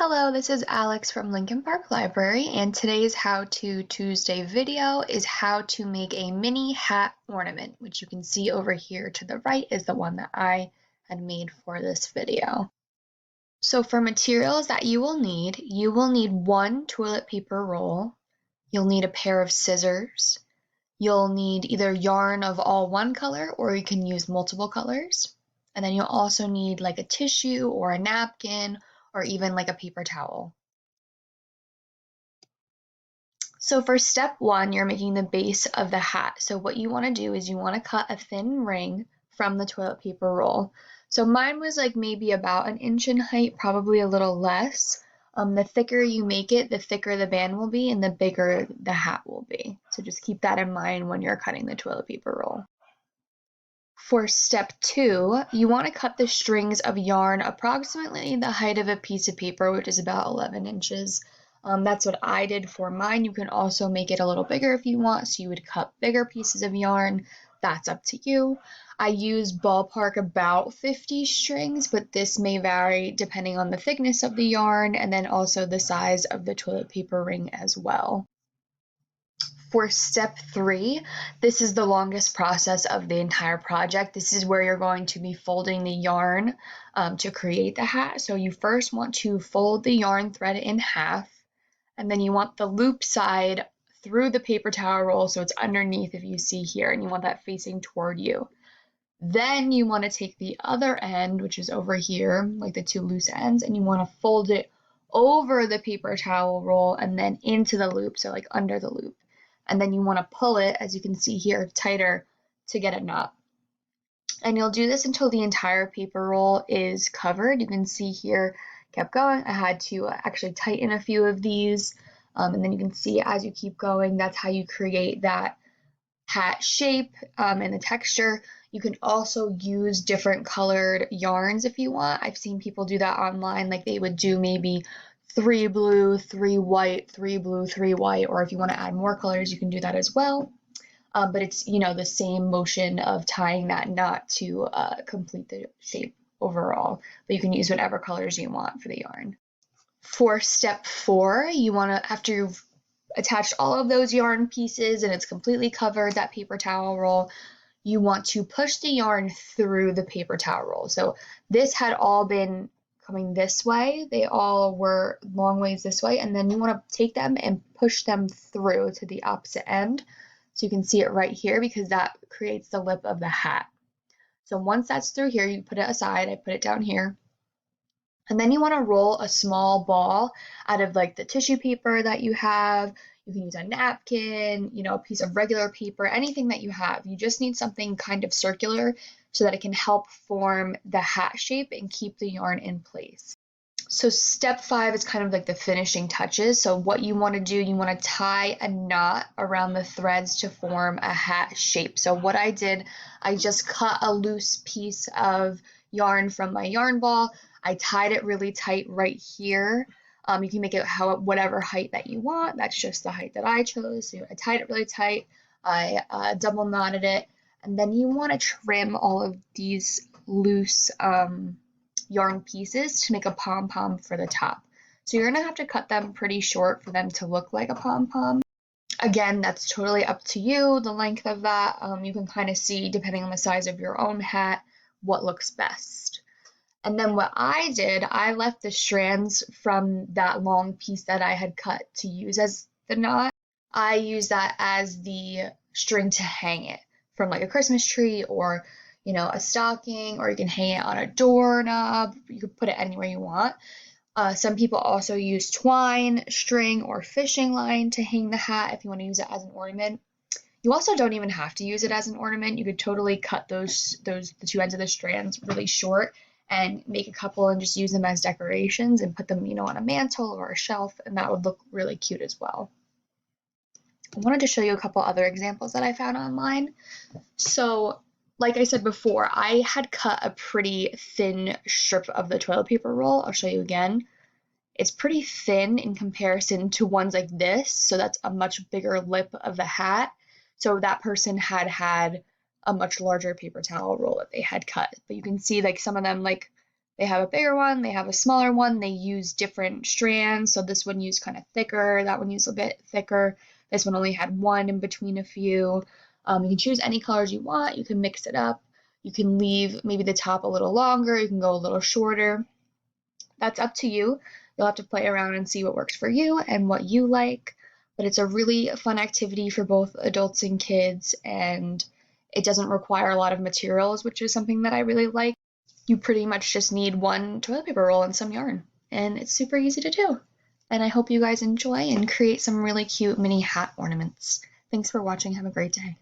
Hello, this is Alex from Lincoln Park Library, and today's How To Tuesday video is how to make a mini hat ornament, which you can see over here to the right is the one that I had made for this video. So for materials that you will need one toilet paper roll, you'll need a pair of scissors, you'll need either yarn of all one color or you can use multiple colors, and then you'll also need like a tissue or a napkin or even like a paper towel. So for step one, you're making the base of the hat. So what you want to do is you want to cut a thin ring from the toilet paper roll. So mine was like maybe about an inch in height, probably a little less. The thicker you make it, the thicker the band will be and the bigger the hat will be. So just keep that in mind when you're cutting the toilet paper roll. For step two, you want to cut the strings of yarn approximately the height of a piece of paper, which is about 11 inches. That's what I did for mine. You can also make it a little bigger if you want, so you would cut bigger pieces of yarn. That's up to you. I used ballpark about 50 strings, but this may vary depending on the thickness of the yarn and then also the size of the toilet paper ring as well. For step three, this is the longest process of the entire project. This is where you're going to be folding the yarn to create the hat. So you first want to fold the yarn thread in half, and then you want the loop side through the paper towel roll so it's underneath if you see here, and you want that facing toward you. Then you want to take the other end, which is over here, like the two loose ends, and you want to fold it over the paper towel roll and then into the loop, so like under the loop. And then you want to pull it, as you can see here, tighter to get a knot. And you'll do this until the entire paper roll is covered. You can see here, kept going. I had to actually tighten a few of these. And then you can see as you keep going, that's how you create that hat shape and the texture. You can also use different colored yarns if you want. I've seen people do that online, like they would do maybe 3 blue, 3 white, 3 blue, 3 white, or if you want to add more colors, you can do that as well. But it's, the same motion of tying that knot to complete the shape overall. But you can use whatever colors you want for the yarn. For step four, you want to, after you've attached all of those yarn pieces and it's completely covered, that paper towel roll, you want to push the yarn through the paper towel roll. So this had all been coming this way. They all were long ways this way, and then you want to take them and push them through to the opposite end. So you can see it right here because that creates the lip of the hat. So once that's through here, you put it aside. I put it down here. And then you want to roll a small ball out of like the tissue paper that you have. You can use a napkin, a piece of regular paper, anything that you have. You just need something kind of circular so that it can help form the hat shape and keep the yarn in place. So step five is kind of like the finishing touches. So what you want to do, you want to tie a knot around the threads to form a hat shape. So what I did, I just cut a loose piece of yarn from my yarn ball. I tied it really tight right here. You can make it whatever height that you want. That's just the height that I chose. So I tied it really tight. I double knotted it. And then you want to trim all of these loose yarn pieces to make a pom-pom for the top. So you're going to have to cut them pretty short for them to look like a pom-pom. Again, that's totally up to you, the length of that. You can kind of see, depending on the size of your own hat, what looks best. And then what I did, I left the strands from that long piece that I had cut to use as the knot. I use that as the string to hang it from like a Christmas tree or a stocking, or you can hang it on a doorknob. You can put it anywhere you want. Some people also use twine, string, or fishing line to hang the hat if you want to use it as an ornament. You also don't even have to use it as an ornament. You could totally cut the two ends of the strands really short and make a couple and just use them as decorations and put them, on a mantle or a shelf, and that would look really cute as well. I wanted to show you a couple other examples that I found online. So, like I said before, I had cut a pretty thin strip of the toilet paper roll. I'll show you again. It's pretty thin in comparison to ones like this, so that's a much bigger lip of the hat. So that person had a much larger paper towel roll that they had cut. But you can see like some of them, like They have a bigger one, they have a smaller one, they use different strands. So this one used kind of thicker, that one used a bit thicker. This one only had one in between a few. You can choose any colors you want, you can mix it up. You can leave maybe the top a little longer, you can go a little shorter. That's up to you. You'll have to play around and see what works for you and what you like. But it's a really fun activity for both adults and kids, and it doesn't require a lot of materials, which is something that I really like. You pretty much just need one toilet paper roll and some yarn, and it's super easy to do. And I hope you guys enjoy and create some really cute mini hat ornaments. Thanks for watching. Have a great day.